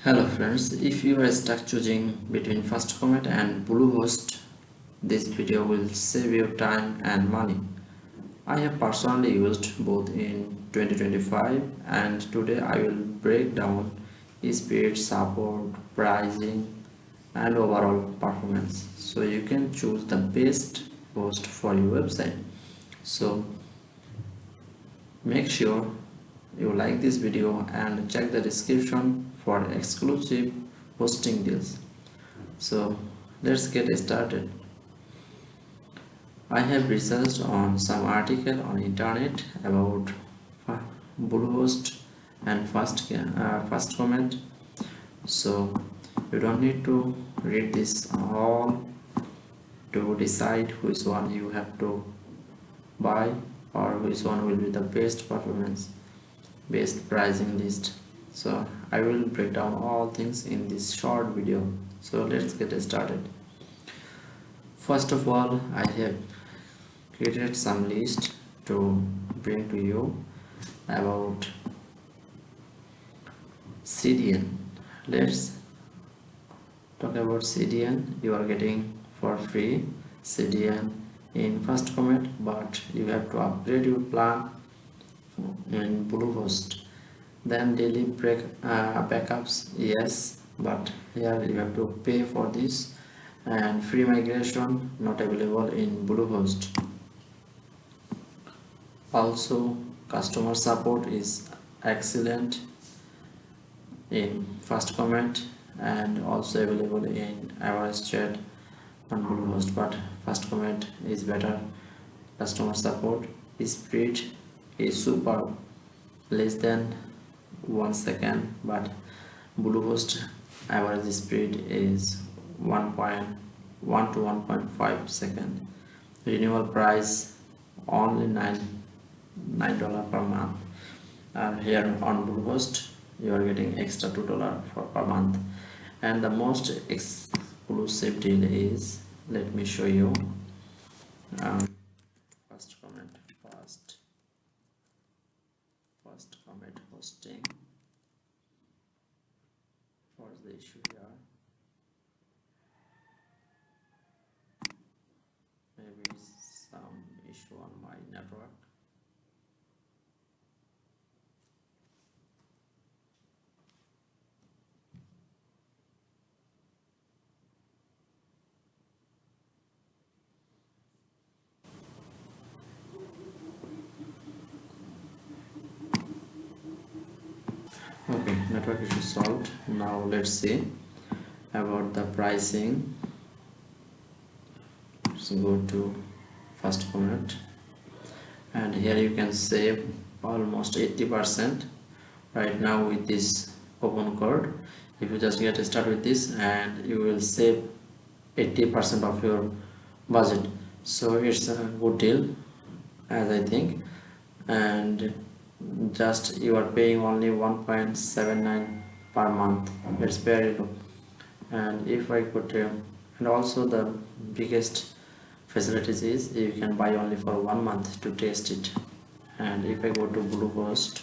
Hello friends, if you are stuck choosing between FastComet and Bluehost, this video will save you time and money. I have personally used both in 2025 and today I will break down speed, support, pricing and overall performance so you can choose the best host for your website. So make sure you like this video and check the description for exclusive hosting deals. So let's get started. I have researched on some article on internet about Bluehost and FastComet. So you don't need to read this all to decide which one you have to buy or which one will be the best performance, best pricing list. So I will break down all things in this short video. So let's get started. First of all, I have created some list to bring to you about CDN. Let's talk about CDN. You are getting for free CDN in FastComet, but you have to upgrade your plan in Bluehost. Then daily backups, yes, but here you have to pay for this, and free migration not available in Bluehost. Also, customer support is excellent in FastComet and also available in iOS chat on Bluehost, but FastComet is better. Customer support speed is super, less than 1 second, but Bluehost average speed is 1.1 to 1.5 second. Renewal price only $9 per month, and here on Bluehost you are getting extra $2 per month. And the most exclusive deal is, let me show you. FastComet Hosting. What's the issue here? Maybe some issue on my network. Okay, network issue solved. Now let's see about the pricing. So go to FastComet, and here you can save almost 80% right now with this coupon code. If you just get started with this, and you will save 80% of your budget. So it's a good deal, as I think. And just you are paying only 1.79 per month. It's very low. And if I could and also the biggest facilities is you can buy only for 1 month to test it. And if I go to Bluehost,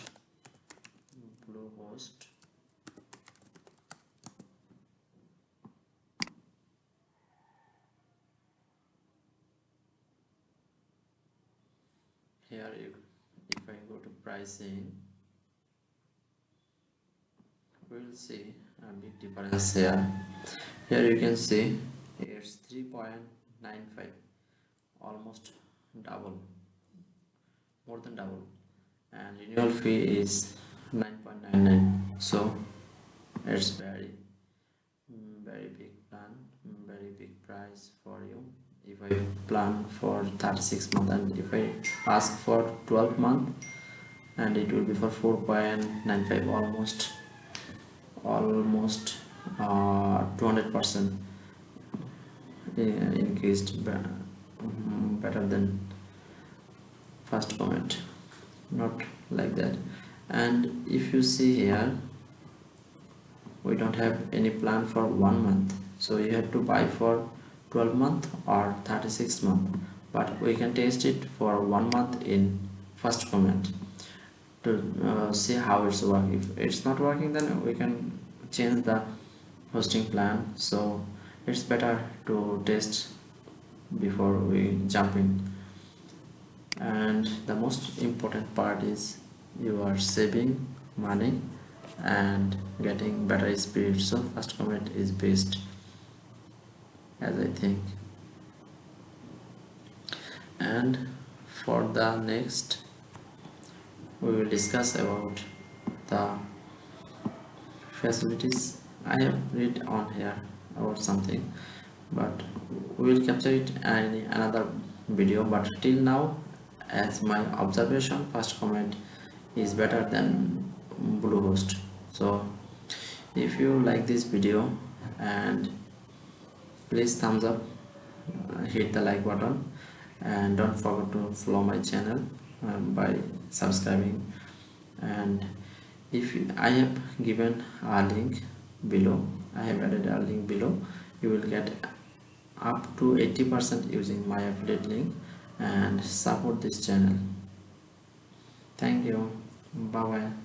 here if I go to pricing, we will see a big difference here. Here you can see it's 3.95, almost double, more than double, and renewal fee is 9.99. So it's very big plan, very big price for you. If I plan for 36 months and if I ask for 12 months, and it will be for 4.95, almost 200% increased, better than FastComet, not like that. And if you see here, we don't have any plan for 1 month, so you have to buy for 12 month or 36 month, but we can test it for 1 month in FastComet to see how it's working. If it's not working, then we can change the hosting plan, so it's better to test before we jump in. And the most important part is you are saving money and getting better speed, so FastComet is best as I think. And for the next we will discuss about the facilities. I have read on here about something, but we will capture it in another video. But till now, as my observation, FastComet is better than Bluehost. So if you like this video, and please thumbs up, hit the like button, and don't forget to follow my channel by subscribing. And I have given a link below, I have added a link below, you will get up to 80% using my affiliate link, and support this channel. Thank you. Bye bye.